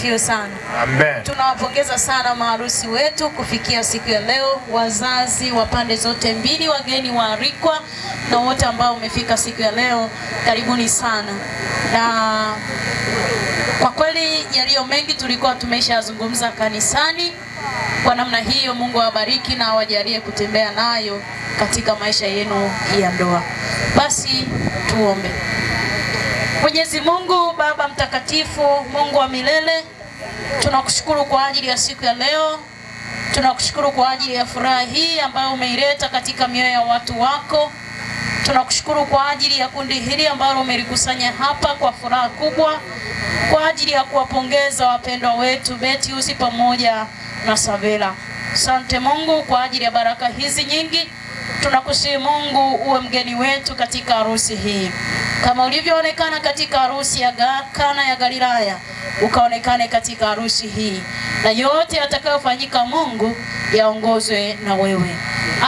asifiwe sana. Amen. Tunawapongeza sana maharusi wetu kufikia siku ya leo, wazazi wa pande zote mbili, wageni waalikwa na wote ambao umefika siku ya leo, karibuni sana. Na kwa kweli yaliyo mengi tulikuwa tumeshazungumza kanisani. Kwa namna hiyo Mungu awabariki na awajalie kutembea nayo katika maisha yenu ya ndoa. Basi tuombe. Mwenyezi Mungu Baba mtakatifu, Mungu wa milele, tunakushukuru kwa ajili ya siku ya leo. Tunakushukuru kwa ajili ya furaha hii ambayo umeileta katika mioyo ya watu wako. Tunakushukuru kwa ajili ya kundi hili ambalo umelikusanya hapa kwa furaha kubwa, kwa ajili ya kuwapongeza wapendwa wetu Betius pamoja na Savela. Asante Mungu kwa ajili ya baraka hizi nyingi. Tunakusihi Mungu uwe mgeni wetu katika harusi hii. Kama ulivyoonekana katika harusi ya Kana ya Galilaya, ukaonekane katika harusi hii. Na yote yatakayofanyika Mungu yaongozwe na wewe.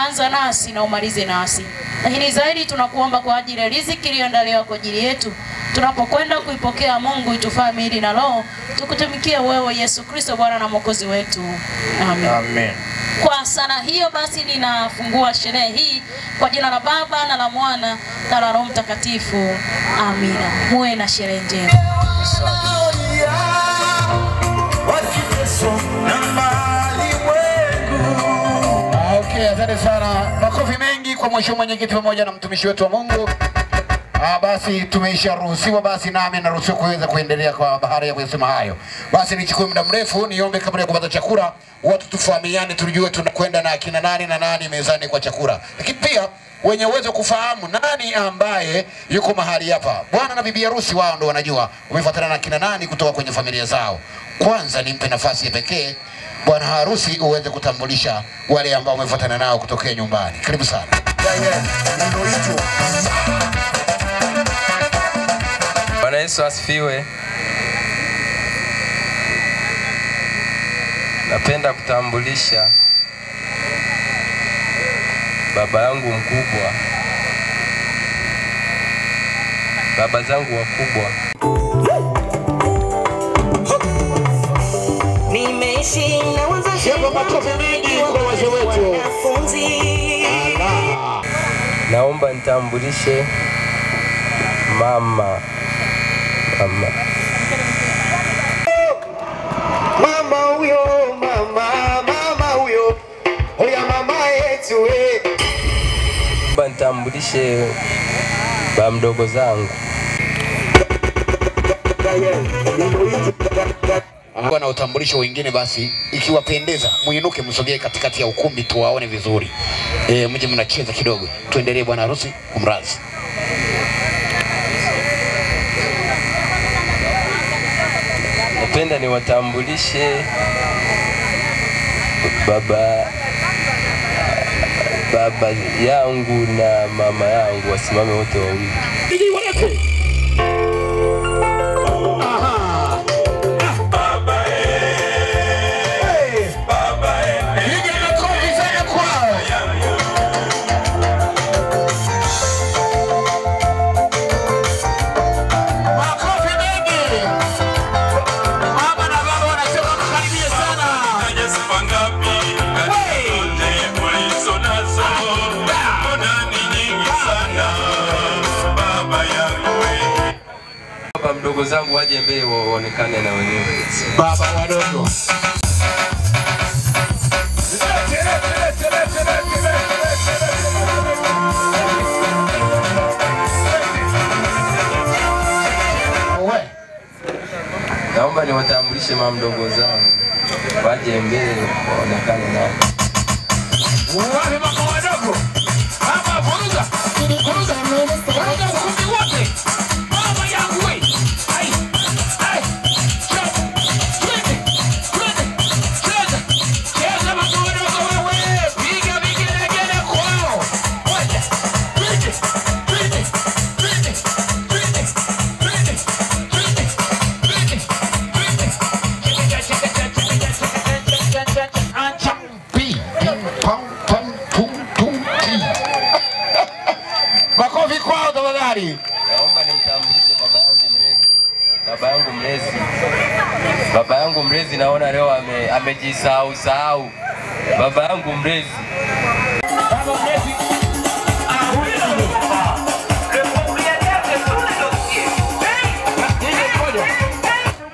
Anza nasi na umalize nasi. Lakini zaidi tunakuomba kwa ajili ya riziki iliyoandaliwa kwa ajili yetu. Tunapokwenda kuipokea Mungu, itufaa miili na roho, tukutumikie wewe Yesu Kristo Bwana na Mwokozi wetu. Amen. Amen. Kwa sana hiyo basi ninafungua sherehe hii kwa jina la Baba na la Mwana na la Roho Mtakatifu. Amina. Muwe na sherehe njema. Okay, asante sana. Makofi mengi kwa mheshimiwa mwenyekiti pamoja na mtumishi wetu wa Mungu. Basi tumeisha ruhusiwa, basi nami naruhusiwa kuweza kuendelea kwa bahari ya kusema hayo. Basi nichukue muda mrefu niombe kabla ya kupata chakula, watu tufahamiane, tujue tunakwenda na akina nani na nani mezani kwa chakula. Lakini pia wenye uwezo kufahamu nani ambaye yuko mahali hapa. Bwana na bibi harusi wao ndo wanajua umefuatana na akina nani kutoka kwenye familia zao. Kwanza nimpe nafasi ya pekee bwana harusi uweze kutambulisha wale ambao umefuatana nao kutokea nyumbani. Karibu sana. Bwana Yesu asifiwe. Napenda kutambulisha baba yangu mkubwa, baba zangu wakubwa. Nimeishi na wazazi kwa wazee wetu. Naomba nitambulishe mama huyo, mama huyo. Oya mama yetu we. Naomba nitambulishe baba mdogo zangu. Na utambulisho wengine basi ikiwapendeza muinuke msogee katikati ya ukumbi tuwaone vizuri. Mje mnacheza kidogo. Tuendelee bwana harusi kumrazi. Napenda niwatambulishe baba yangu na mama yangu, wasimame wote wawili. Mdogo zangu waje mbele waonekane na wenyewe. Baba wadogo. Naomba niwatambulishe mama mdogo zangu waje mbele waonekane na. Wale baba wadogo. Hapa vuruga. Vuruga ukumbi wote. Makofi kwao tafadhali. Baba yangu mlezi naona leo amejisahau. Baba yangu mlezi. Baba mlezi.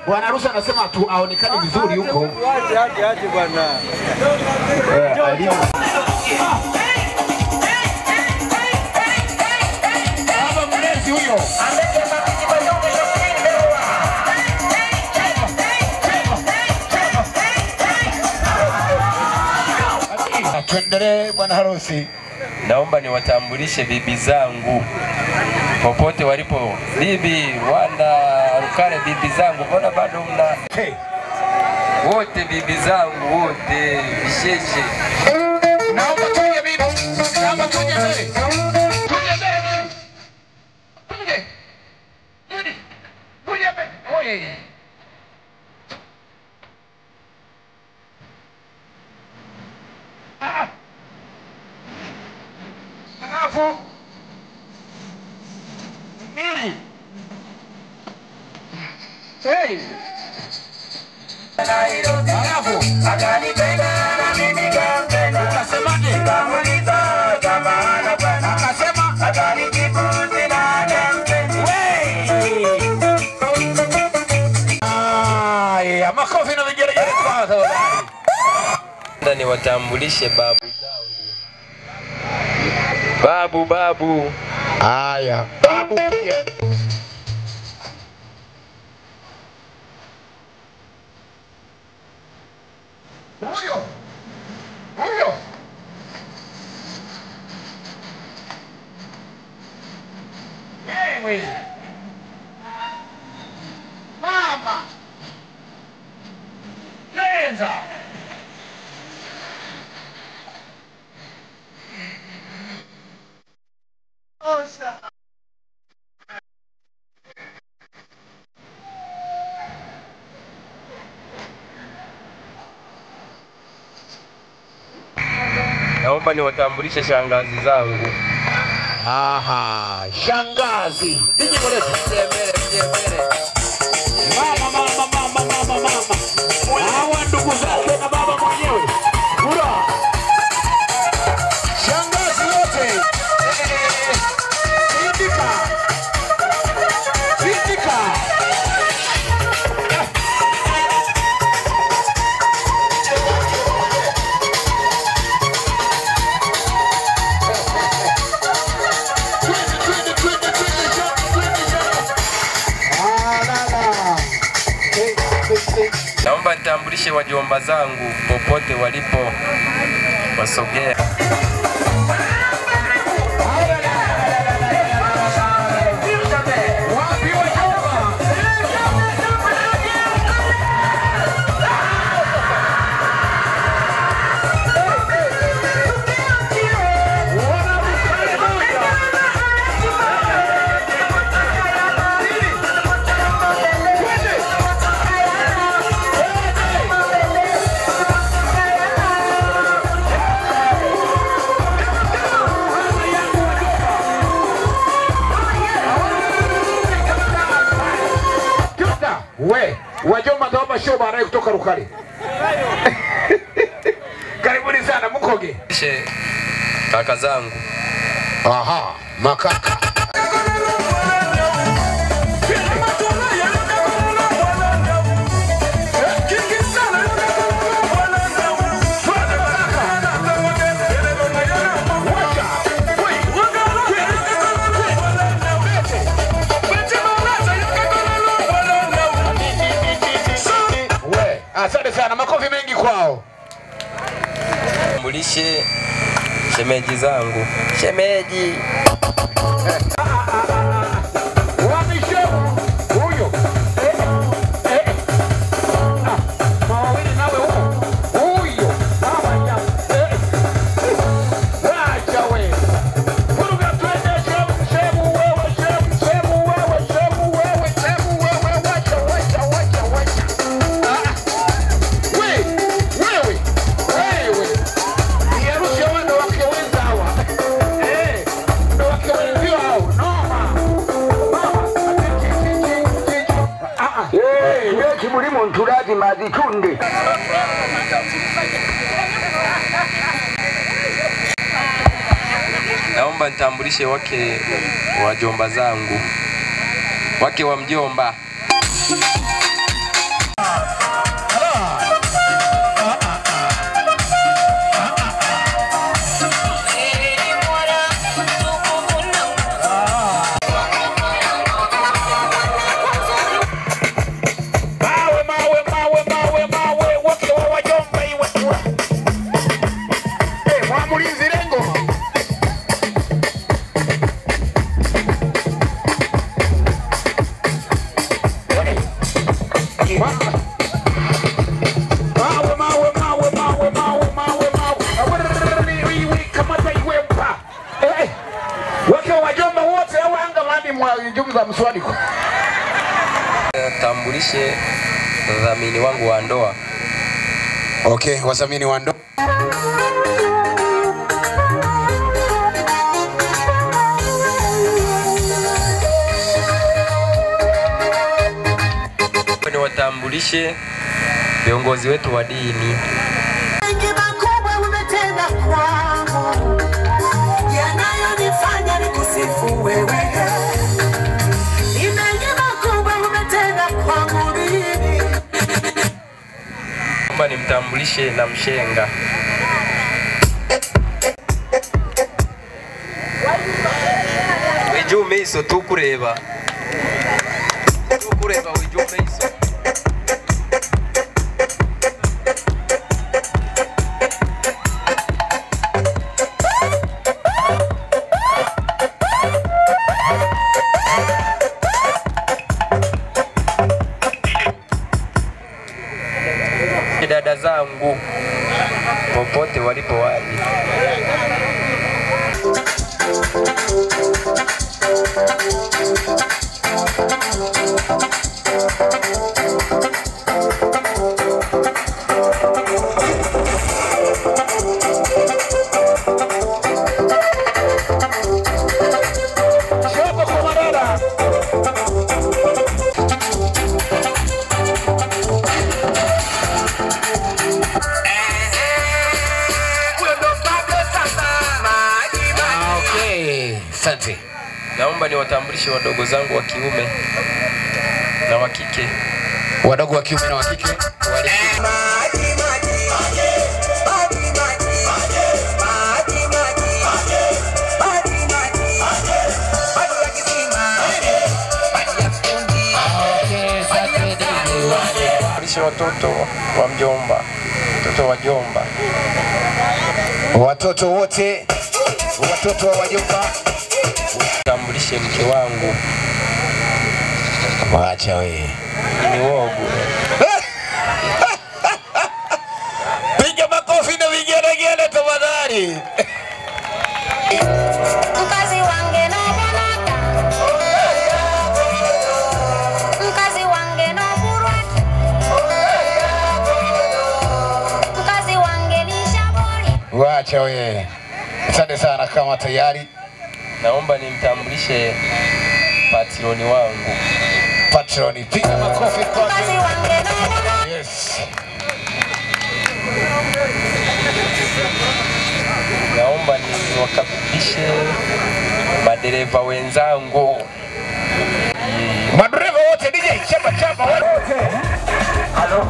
Bwana harusi anasema tu aonekane vizuri huko. Aje bwana. Baba mlezi huyo. Tuendelee bwana harusi. Naomba niwatambulishe bibi zangu popote walipo. Bibi Wanda Rukare, bibi zangu, mbona bado mna wote bibi zangu wote visheshe. Naomba tuje bibi. Naomba tuje mbele. Tuje mbele. Tuje. Tuje mbele. Oye. Alafu hey. Alafu akanipenda na mimi kampenda. Ukasemaje? Kamuliza kama anapenda. Akasema akanijibu sina kampenda. Aya, makofi na vigelegele kwa sababu. Ndani watambulishe babu zangu. Babu. Aya, babu pia. Huyo. Ewe. Mama. Lenza. Osa. Naomba niwatambulishe shangazi zangu. Aha, shangazi. Siji kolete. Mjemele. Mama. Hawa ndugu zake na baba mwenyewe. Ura. Shangazi wote. Sindika. Naomba nitambulishe wajomba zangu popote walipo, wasogea. Wajomba naomba show baadaye kutoka Rukari. Karibuni sana mkoge. Kaka zangu. Aha, makaka. Asante sana, makofi mengi kwao. Tambulishe shemeji zangu. Shemeji. Wamishemu huyo. Mawili nawe huyo. Mama ya. Acha wewe. Kuruga twende shemu wewe. Wewe. Ni harusi ya wana wake wenza hawa. Ndio wake wenzio hao. mtu lazima azichunde. Naomba nitambulishe wake wa jomba zangu, wake wa mjomba. Tambulishe dhamini wangu wa ndoa. Okay, wadhamini wa ndoa. Ni watambulishe viongozi wetu wa dini. Naomba nimtambulishe na mshenga. Wijume iso tukureba. Tukureba wijume iso. Dada zangu popote walipo wapi. Asante. Naomba niwatambulishe wadogo zangu wa kiume na wa kike. Wadogo wa kiume na wa kike watoto wa mjomba, watoto wa jomba, watoto wote, watoto wa wajomba. Tambulishe mke wangu. Waacha wewe. Ni wogu. Piga makofi na vigelegele tafadhali. Mkazi wange na bonata. Mkazi wange na burwaki. Mkazi wange ni shaboni. Waacha wewe. Asante sana kama tayari. Naomba nimtambulishe patroni wangu. Patroni, piga makofi kwa Mkazi wange na bonata. Yes. Naomba niwakabidhishe madereva wenzangu. Madereva wote DJ chapa wote. Halo.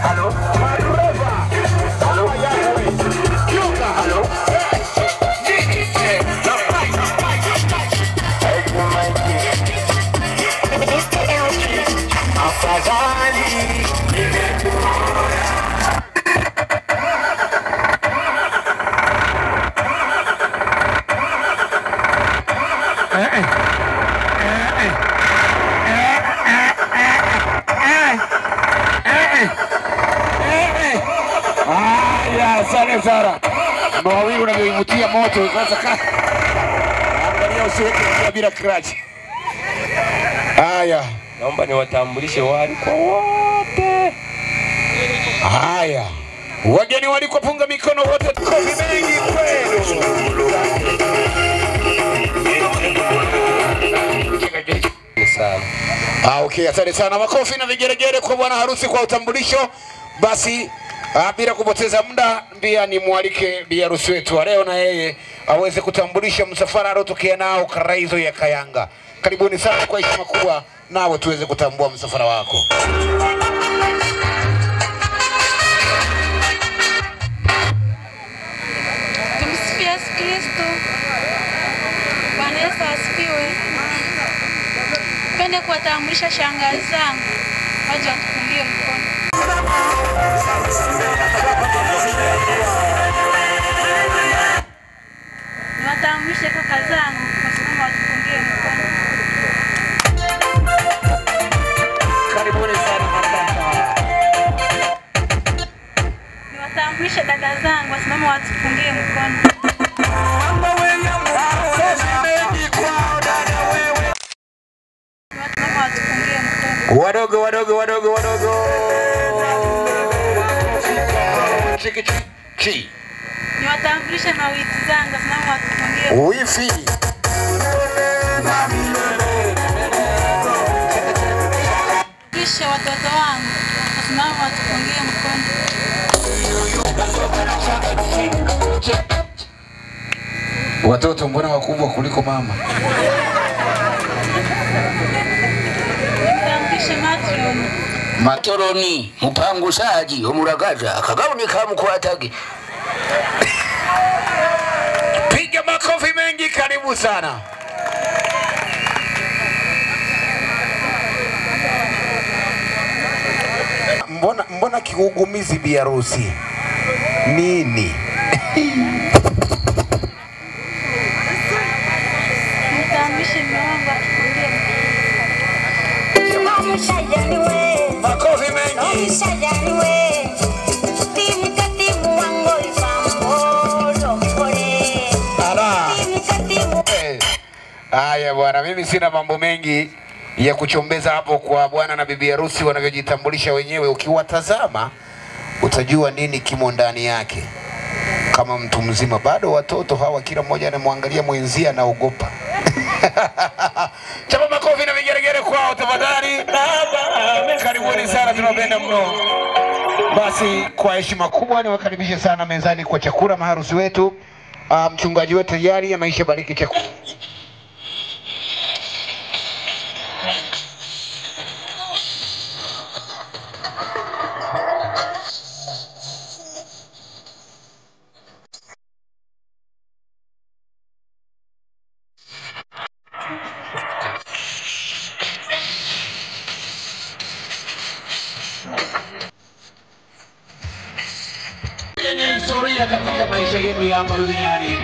Halo. Madereva. Halo. Kiuka halo. Asante sana. Mawingu unavyoivutia moto sasa angalia usiweke bila crash. Haya. Naomba niwatambulishe wali kwa wote. Haya. Wageni walikuwa punga mikono wote, kofi mengi kwenu. Sana. Okay, asante sana. Makofi na vigeregere kwa bwana harusi kwa utambulisho. Basi bila kupoteza muda pia ni mwalike bi harusi wetu leo na yeye aweze kutambulisha msafara alotokea nao Karaizo ya Kayanga. Karibuni sana kwa heshima kubwa nao tuweze kutambua msafara wako. Tumsifu Yesu Kristo. Bwana Yesu asifiwe. Pende kuwatambulisha shangazi zangu waje watupungie mkono. Niwatambulishe kaka zangu wasimame watupungie mkono. Karibuni sana makaka. Niwatambulishe dada zangu wasimame watupungie mkono. Wadogo. Chiki. Niwatambulishe mawiti zangu wasimame watupungie. Wifi. Kisha watoto wangu wasimame watupungie mkono. Watoto mbona wakubwa kuliko mama? Niwatambulishe matroni. Matoroni mupangushaji omuragaja akagauni kamukwatagi. Piga makofi mengi, karibu sana. Mbona kigugumizi bi harusi? Nini? Niwatambulishe mwanangu watupungie mkono. Makofi mengi. Haya bwana, mimi sina mambo mengi ya kuchombeza hapo kwa bwana na bibi harusi wanavyojitambulisha wenyewe. Ukiwatazama utajua nini kimo ndani yake. Kama mtu mzima, bado watoto hawa kila mmoja anamwangalia mwenzia anaogopa. Chapa makofi na vigeregere kwao tafadhali. Karibuni sana, tunapenda mno. Basi kwa heshima kubwa niwakaribishe sana mezani kwa chakula maharusi wetu. Mchungaji wetu tayari ameisha bariki chakula. Historia katika maisha yenu ya hapa duniani.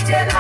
Seka,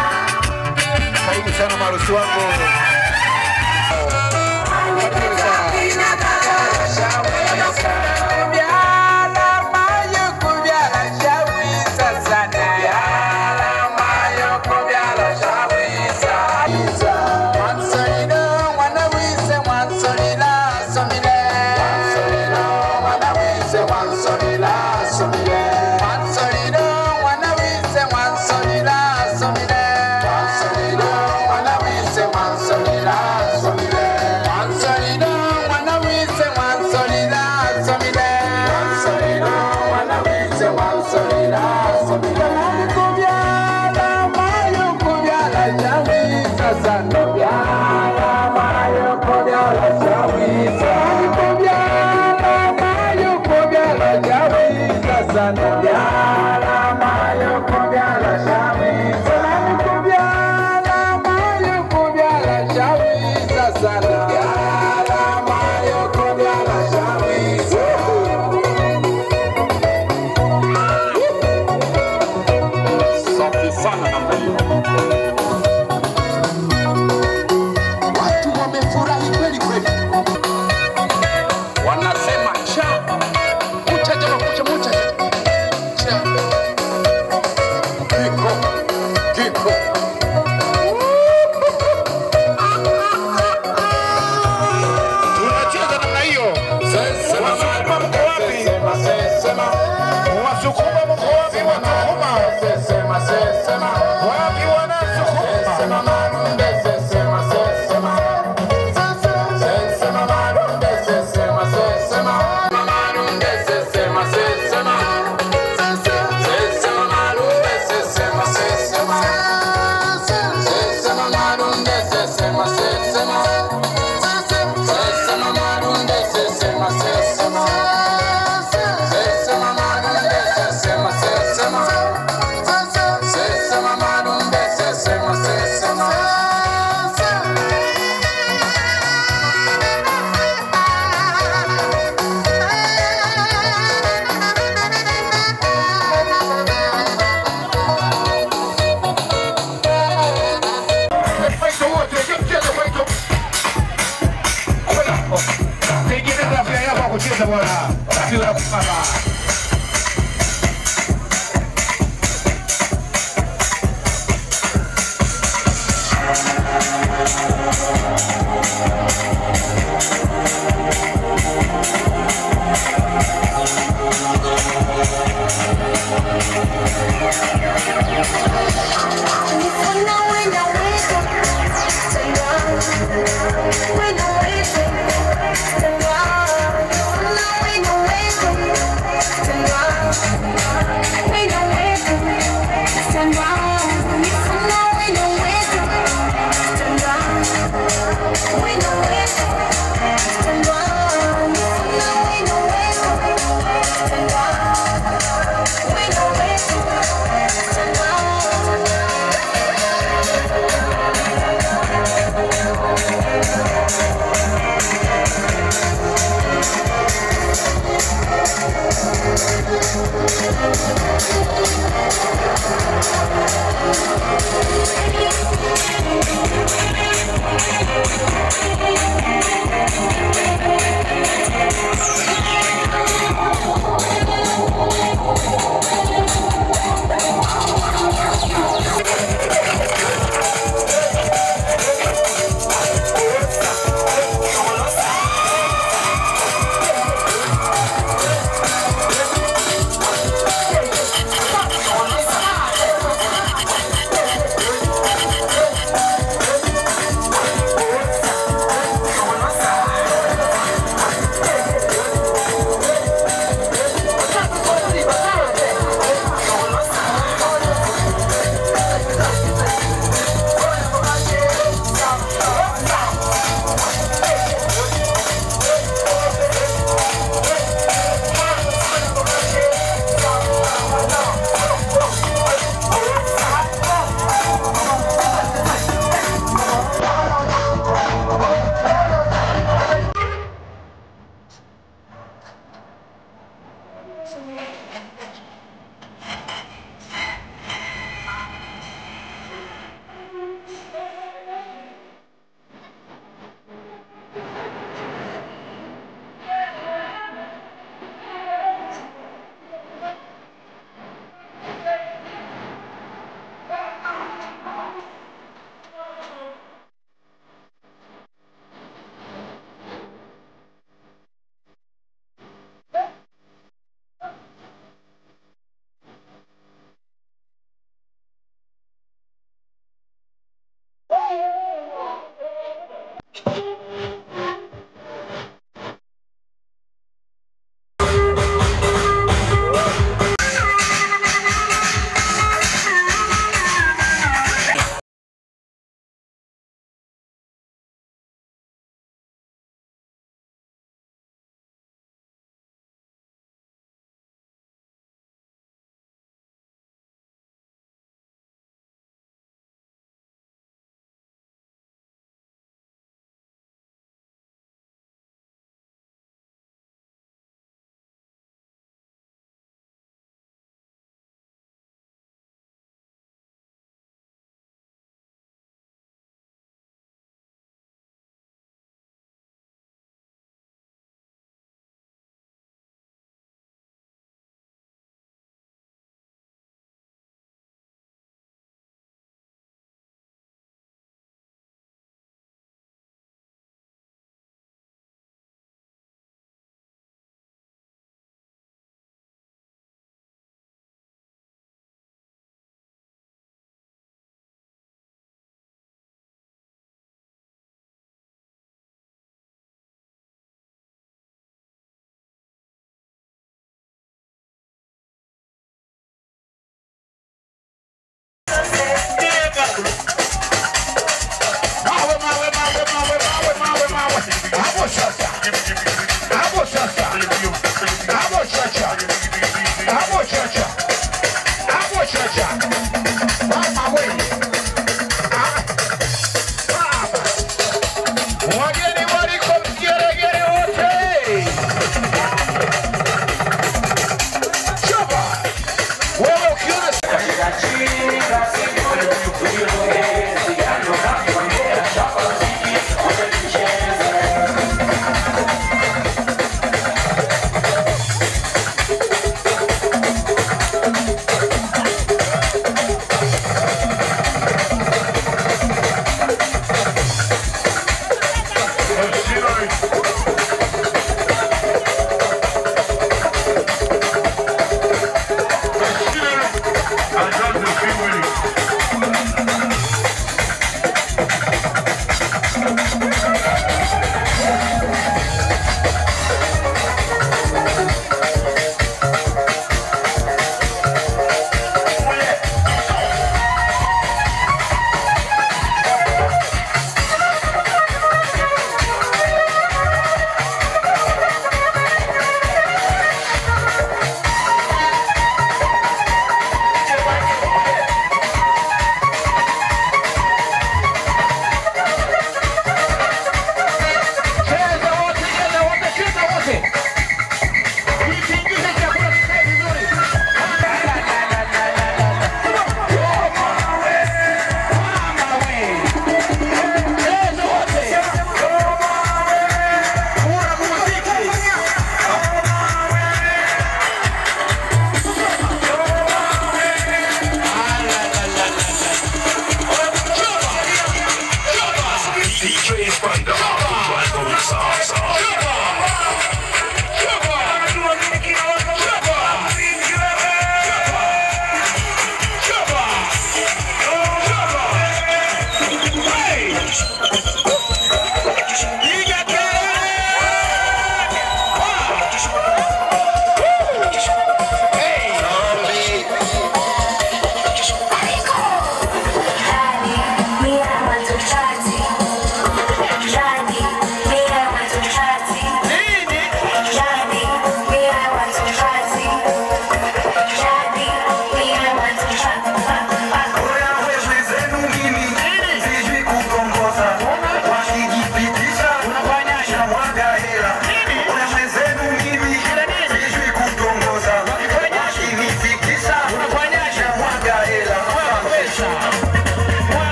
kabisa bwana. Tapiwa kupamba.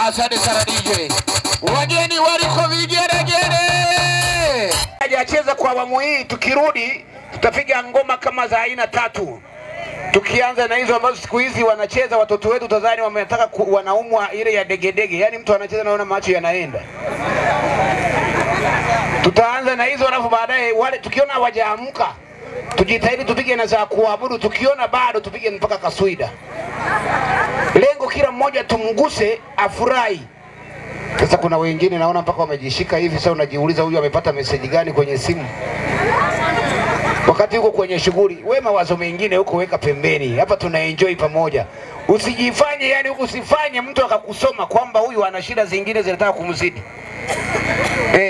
Asante sana DJ. Wageni waliko vigeregere. Hajacheza kwa awamu hii, tukirudi tutapiga ngoma kama za aina 3. Tukianza na hizo ambazo siku hizi wanacheza watoto wetu tazani wametaka wanaumwa ile ya degedege. Yaani mtu anacheza naona macho yanaenda. Tutaanza na hizo alafu baadaye wale tukiona hawajaamka tujitahidi tupige na za kuabudu, tukiona bado tupige mpaka kaswida. Lengo kila mmoja tumguse afurahi. Sasa kuna wengine naona mpaka wamejishika hivi, sasa unajiuliza huyu amepata message gani kwenye simu? Wakati uko kwenye shughuli, wewe mawazo mengine huko weka pembeni. Hapa tuna enjoy pamoja. Usijifanye yani usifanye mtu akakusoma kwamba huyu ana shida zingine zinataka kumzidi.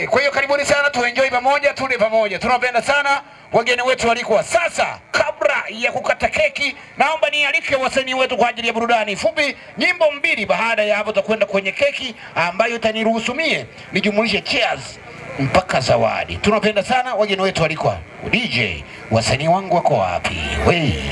Kwa hiyo karibuni sana, tu enjoy pamoja, tule pamoja. Tunapenda sana wageni wetu walikuwa. Sasa kabla ya kukata keki, naomba nialike wasanii wetu kwa ajili ya burudani fupi, nyimbo 2. Baada ya hapo tutakwenda kwenye keki ambayo itaniruhusu mie nijumulishe cheers mpaka zawadi. Tunapenda sana wageni wetu walikuwa. DJ, wasanii wangu wako wapi? Wei.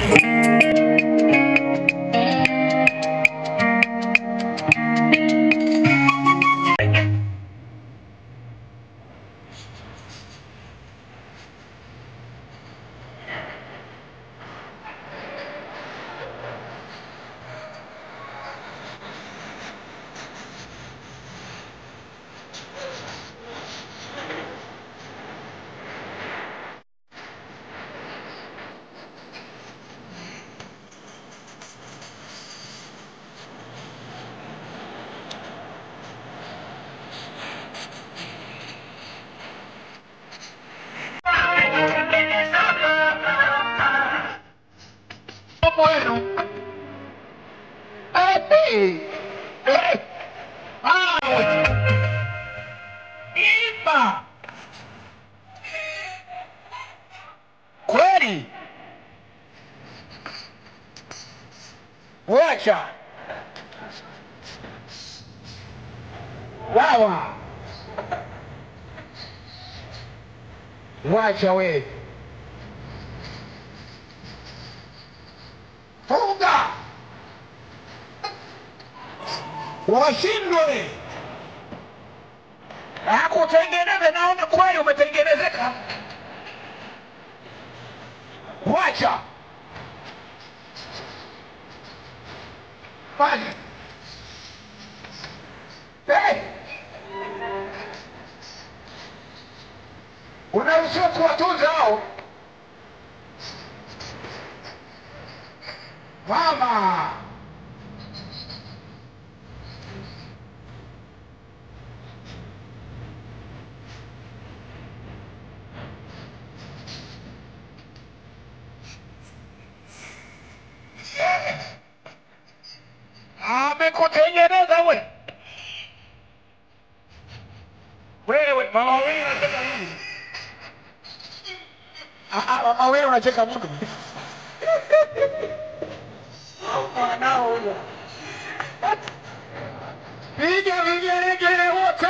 Kweli wacha wawa wacha we funga washindwe hakutengeneze. Naona kweli umetengenezeka. Wacha fanya. Unaruhusiwa kuwatunza hao mama. Amekutengeneza wewe. Wewe mama wewe unacheka nini? Mama wewe unacheka nini? Mwanao huyo. Piga vigelegele wote.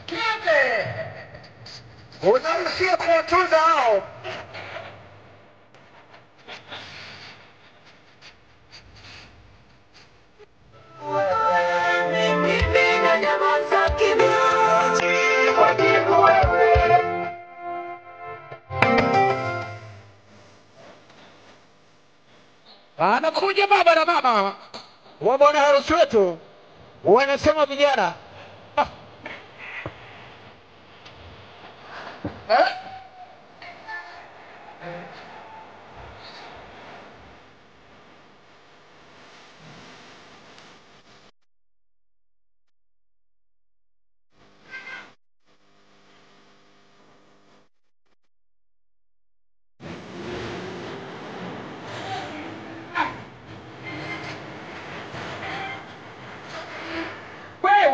Kiende. Unaruhusiwa kuwatunza hao. Anakuja baba na mama wa bwana harusi wetu, wanasema vijana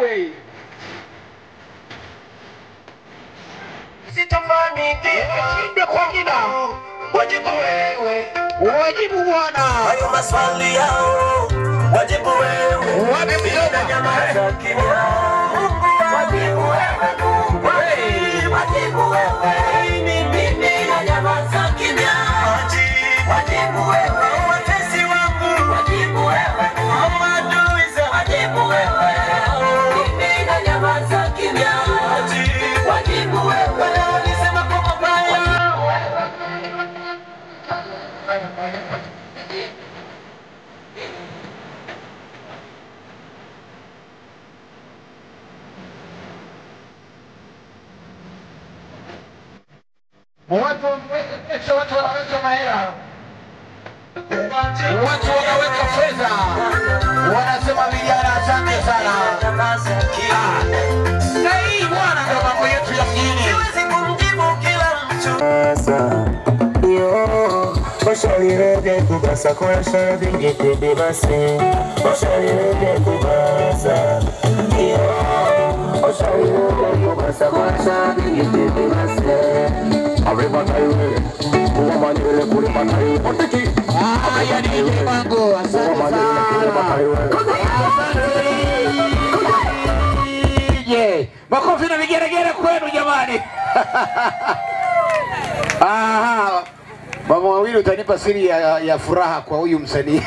wewe sitafanikiwa kwa kina. Wajibu wewe, wajibu bwana. Hayo maswali yao, wajibu wewe. Wajibu na nyamaza kimya. Wajibu wewe, wajibu wewe. Mimi na nyamaza kimya. Wajibu wewe, watesi wangu. Wajibu wewe, Watu wanaweka mahela. Watu wanaweka fedha. Wanasema vijana asante sana. Na hii bwana ndio mambo yetu ya mjini. Siwezi kumjibu kila mtu. Oshalirede kubasa kwa shadi ngete basi. Oshalirede kubasa. Oshalirede kubasa kwa shadi ngete basi. Avema taiwe. Kuwa manele kule mataiwe. Oteki. Yani ile wangu asante sana. Asante. Makofi na vigeregere kwenu jamani. Aha. Mama wawili utanipa siri ya furaha kwa huyu msanii.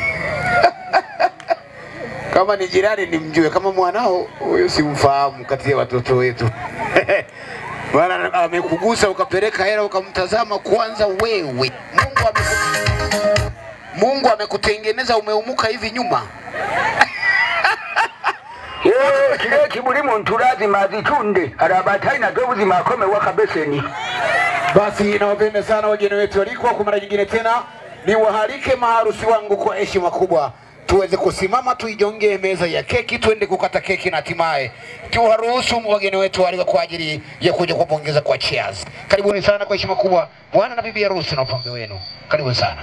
Kama ni jirani nimjue, kama mwanao huyo simfahamu kati ya watoto wetu. Bwana amekugusa ukapeleka hela ukamtazama kwanza wewe. Mungu amekutengeneza umeumuka hivi nyuma. Kile kibulimo nturazi mazitunde arabatai na dobuzi makome wakabeseni. Basi nawapenda sana wageni wetu walikuwa kwa mara nyingine tena. Niwahalike maharusi wangu kwa heshima kubwa. Tuweze kusimama tuijongee meza ya keki, tuende kukata keki na hatimaye tuwaruhusu wageni wetu walikuwa kwa ajili ya kuja kupongeza kwa cheers. Karibuni sana kwa heshima kubwa bwana na bibi harusi na upambe wenu. Karibuni sana.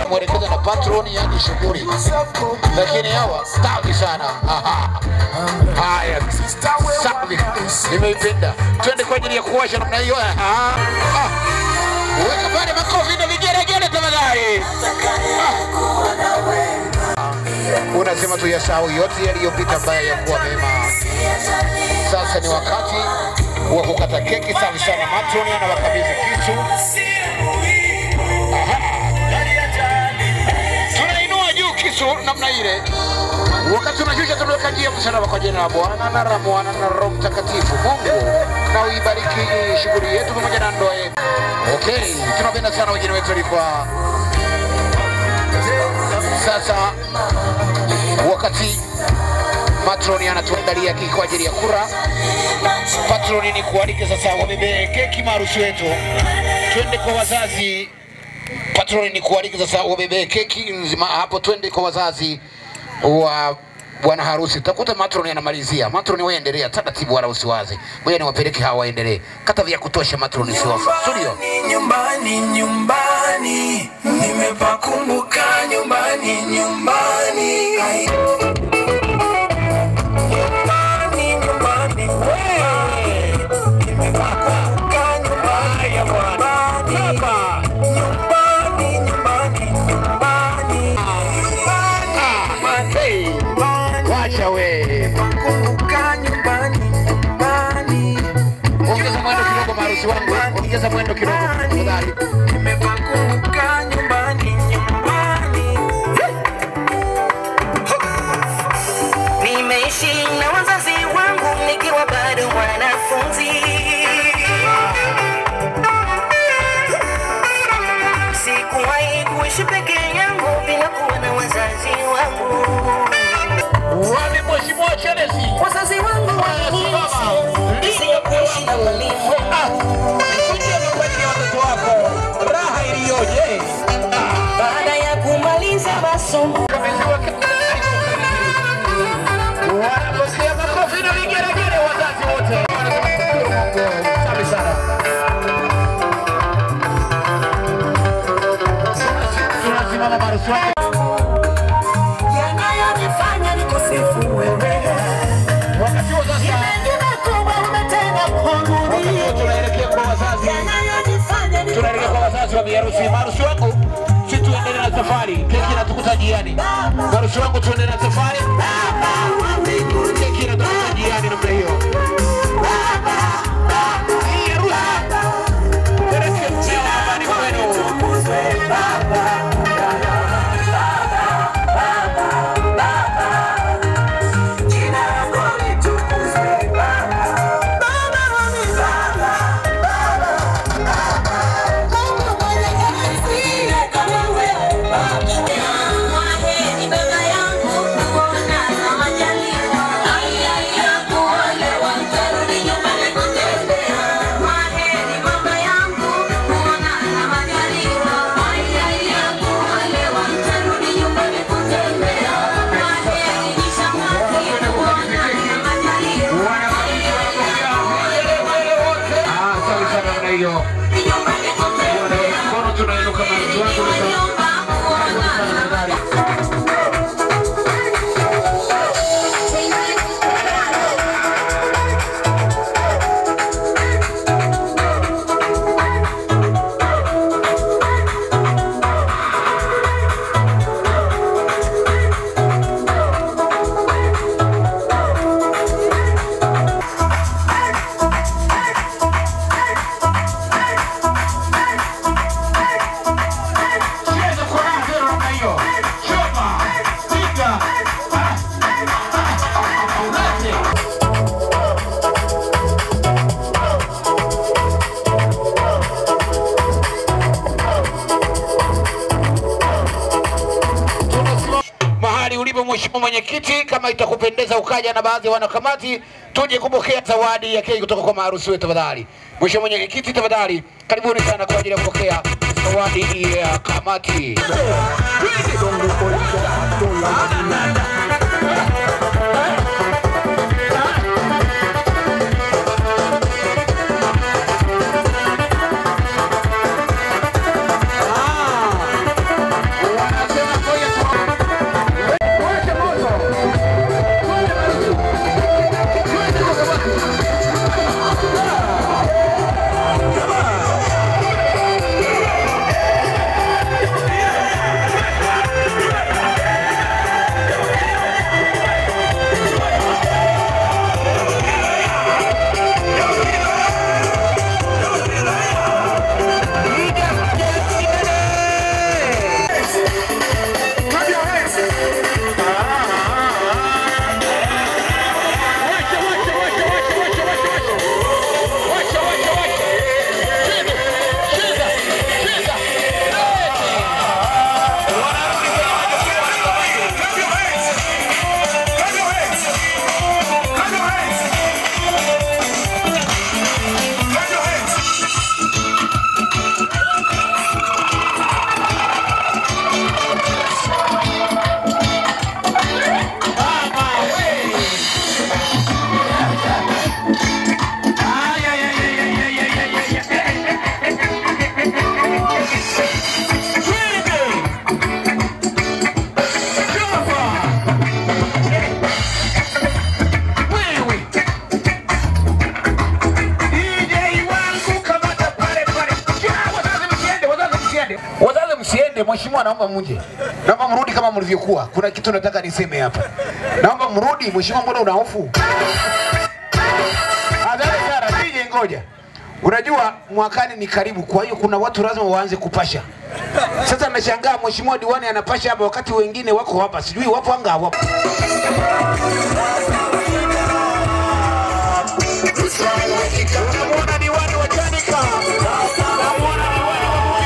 Mwelekeza na patroni yani shughuli. Lakini hawa stawi sana. Haya. Safi. Nimeipenda. Twende kwa ajili ya kuwasha namna hiyo. Weka pale makofi na vigeregere tafadhali. Unasema tu yasahau yote yaliyopita ambayo yakuwa mema. Sasa ni wakati wa kukata keki. Safi sana. Matroni anawakabidhi kisu. Tunainua juu kisu namna ile. Wakati tunashusha tunaweka njia msalaba kwa jina la Bwana na la Mwana na Roho Mtakatifu. Mungu na uibariki shughuli yetu pamoja na ndoa yetu. Okay, tunapenda sana wageni wetu walikuwa. Sasa wakati matroni anatuandalia keki kwa ajili ya kura. Patroni ni kualike sasa wabebe keki maharusi wetu. Twende kwa wazazi. Patroni ni kualike sasa wabebe keki nzima hapo, twende kwa wazazi wa bwana harusi. Utakuta matron anamalizia. Matron wewe endelea taratibu wala usiwaze. Ngoja niwapeleke hawa waendelee. Kata vya kutosha matron siwafa. Studio. Nyumbani, nyumbani, nimepakumbuka nyumbani, nyumbani. Ongeza mwendo kidogo. Nimepakumbuka nyumbani, nyumbani. Nimeishi na wazazi wangu nikiwa bado mwanafunzi. Sikuwahi kuishi peke yangu bila kuwa na wazazi wangu. Wale mheshimiwa Chelesi. Wazazi wangu waliniishi kuishi na walimu. Raha iliyoje. Baada ya kumaliza masomo Wanapokea makofi na vigelegele wazazi wote. Safi sana. Tunasimama marusu wake. yanayonifanya nikusifu wewe. Wakati wa sasa tunaelekea kwa wazazi. Tunaelekea kwa wazazi wa biharusi. Marusi wangu, si tuendelee na safari. Keki inatukuta jiani. Marusi wangu tuendelee na safari. Keki inatukuta jiani namna hiyo. Hii harusi. Tuelekea kwa amani kwenu. Mheshimiwa Mwenyekiti, kama itakupendeza ukaja na baadhi ya wanakamati tuje kupokea zawadi ya keki kutoka kwa maharusi wetu tafadhali. Mheshimiwa Mwenyekiti tafadhali, karibuni sana kwa ajili ya kupokea zawadi ya kamati. naomba muje. Naomba mrudi kama mlivyokuwa. Kuna kitu nataka niseme hapa. Naomba mrudi, mheshimiwa, mbona una hofu? Adhari sana, nije ngoja. Unajua mwakani ni karibu, kwa hiyo kuna watu lazima waanze kupasha. Sasa nashangaa mheshimiwa diwani anapasha hapa wakati wengine wako hapa. Sijui wapo anga hapo. Namuona diwani wa Chanika. Namuona diwani wa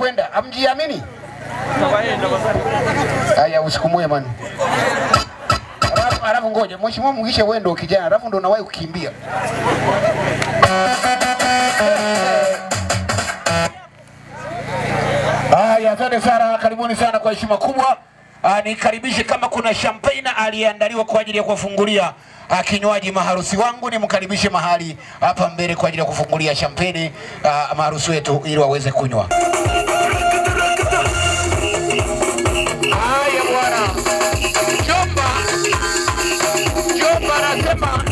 kwenda, amjiamini. Haya usiku mwema man. Alafu ngoja, mheshimiwa Mugisha wewe ndio kijana, alafu ndio unawahi kukimbia. Haya, asante sana, karibuni sana kwa heshima kubwa. Nikaribishe kama kuna champagne aliandaliwa kwa ajili ya kufungulia kinywaji maharusi wangu, nimkaribishe mahali hapa mbele kwa ajili ya kufungulia champagne maharusi wetu ili waweze kunywa. Haya bwana. Jomba anasema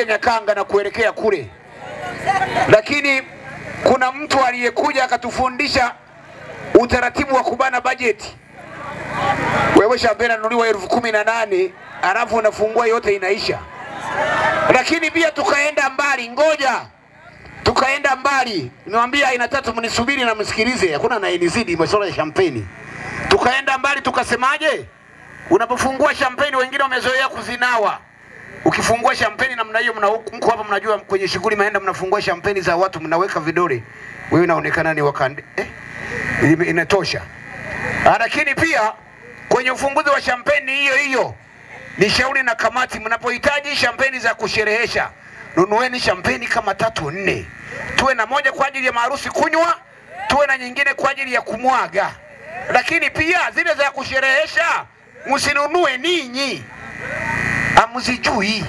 Nyakanga na kuelekea kule. Lakini kuna mtu aliyekuja akatufundisha utaratibu wa kubana bajeti. Wewe champagne inanunuliwa 18,000 alafu unafungua yote inaisha. Lakini pia tukaenda mbali, ngoja. Tukaenda mbali. Niwaambia aina 3 mnisubiri na msikilize. Hakuna anayenizidi masuala ya champagne. Tukaenda mbali tukasemaje? Unapofungua champagne wengine wamezoea kuzinawa. Ukifungua champagne namna hiyo mko hapa mnajua kwenye shughuli maenda mnafungua champagne za watu mnaweka vidole. Wewe inaonekana ni wakande. Inatosha. Lakini pia kwenye ufunguzi wa champagne hiyo ni shauri na kamati, mnapohitaji champagne za kusherehesha nunueni champagne kama 3-4. Tuwe na moja kwa ajili ya maharusi kunywa, tuwe na nyingine kwa ajili ya kumwaga. Lakini pia zile za kusherehesha msinunue ninyi. Amzijui.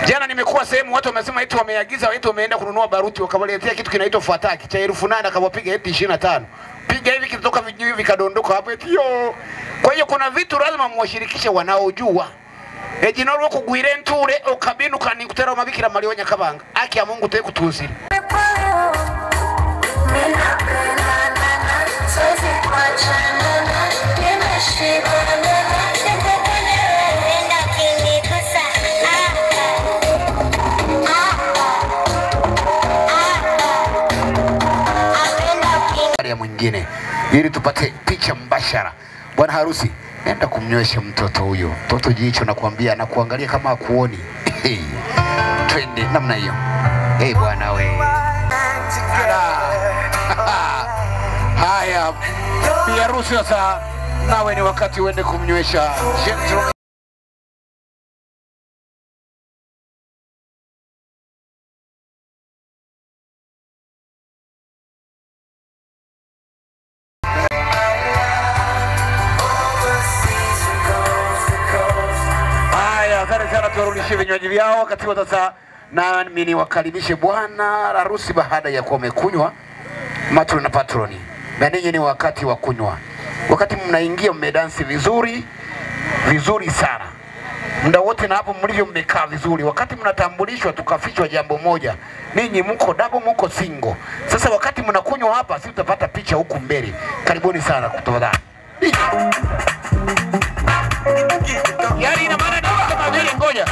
Jana nimekuwa sehemu watu wamesema eti wameagiza watu wameenda kununua baruti wakawaletea kitu kinaitwa fataki cha 8,000 akawapiga eti 25. Piga hivi kitoka vijui vikadondoka hapo eti yo. Kwa hiyo kuna vitu lazima muwashirikishe wanaojua. Ejinoro kugwire nture okabinu kani kutera mabikira Mariwa Nyakabanga. Aki ya Mungu te kutuzi. Ya mwingine ili tupate picha mbashara. Bwana harusi, enda kumnywesha mtoto huyo. Mtoto jicho nakwambia na kuangalia kama akuoni. Twende namna hiyo. Bwana we. Haya. Bi harusi sasa nawe ni wakati uende kumnywesha. Turudishe vinywaji vyao wakati wa sasa, na mimi niwakaribishe bwana harusi baada ya kuwa wamekunywa matron na patroni. Na ninyi ni wakati wa kunywa. Wakati mnaingia mmedansi vizuri sana. Muda wote na hapo mlivyo mmekaa vizuri. Wakati mnatambulishwa tukafichwa jambo moja. Ninyi mko double mko single. Sasa wakati mnakunywa hapa si utapata picha huku mbele. Karibuni sana kutoka. Yaani ina maana kama vile ngoja.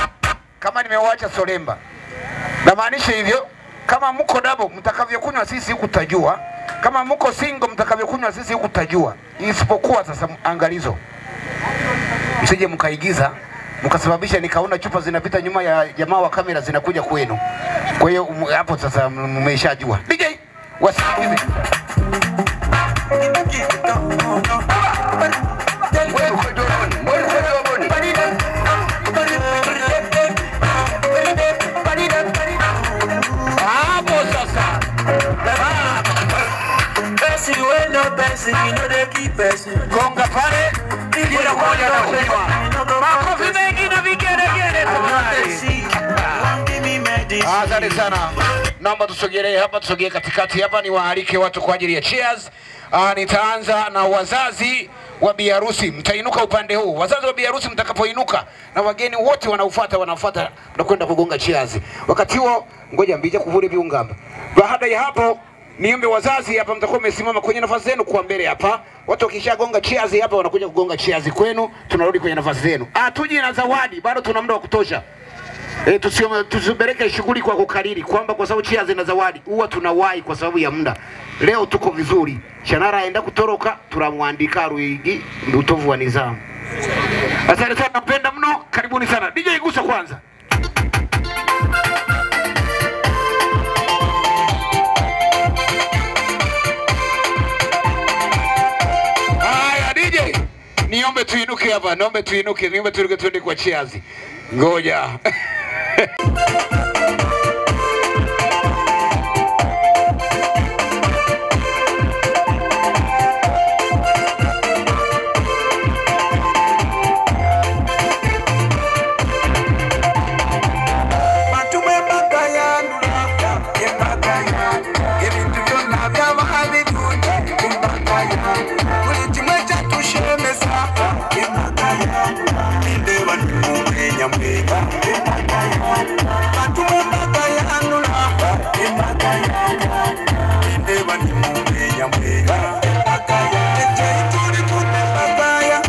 Kama nimewaacha solemba. Na maanisha hivyo, kama mko double mtakavyokunywa sisi huku tajua. Kama mko single mtakavyokunywa sisi huku tajua. Isipokuwa sasa angalizo. Msije mkaigiza, mkasababisha nikaona chupa zinapita nyuma ya jamaa wa kamera zinakuja kwenu. Kwa hiyo hapo sasa mmeshajua. DJ wasikize. Gonga pale kila moja na kusema makofi mengi na vigelegele tafadhali. Asante sana. Naomba tusogelee hapa, tusogee katikati hapa ni waalike watu kwa ajili ya cheers. Nitaanza na wazazi wa bi harusi. Mtainuka upande huu. Wazazi wa bi harusi mtakapoinuka na wageni wote wanafuata na kwenda kugonga cheers. Wakati huo ngoja mbija kuvuri viungamba. Baada ya hapo niombe wazazi hapa mtakuwa mmesimama kwenye nafasi zenu kwa mbele hapa. Watu wakishagonga cheers hapa wanakuja kugonga cheers kwenu, tunarudi kwenye nafasi zenu. Tuje na zawadi, bado tuna muda wa kutosha. Tusibeleke shughuli kwa kukariri kwamba kwa sababu cheers na zawadi huwa tunawahi kwa sababu ya muda. Leo tuko vizuri. Shanara aenda kutoroka, turamwandika Ruigi utovu wa nizamu. Asante sana, napenda mno. Karibuni sana. DJ igusa kwanza. Niombe tuinuke hapa, niombe tuinuke twende kwa cheers. Ngoja. Nyambega nyumbani mwenya mwenya turi mune bagaya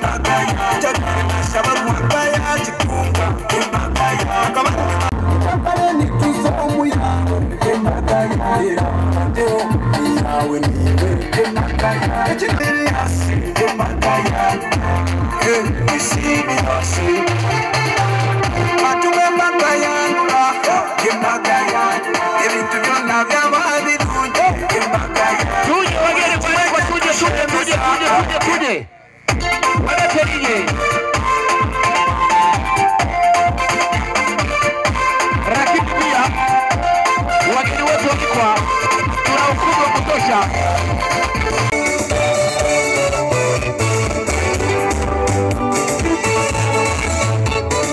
bagaya chakare mashaba mwagaya chikunga bagaya kama chakare ni kisomu yangu bagaya ndio yawe niwe bagaya chindiri asi bagaya isimi asi matume bagaya bagaya evitu vyona vya mavi tuje bagaya tuje wageni kwa tuje wala tuje rakibia wageni wote wakikwa tuna ufugo kutosha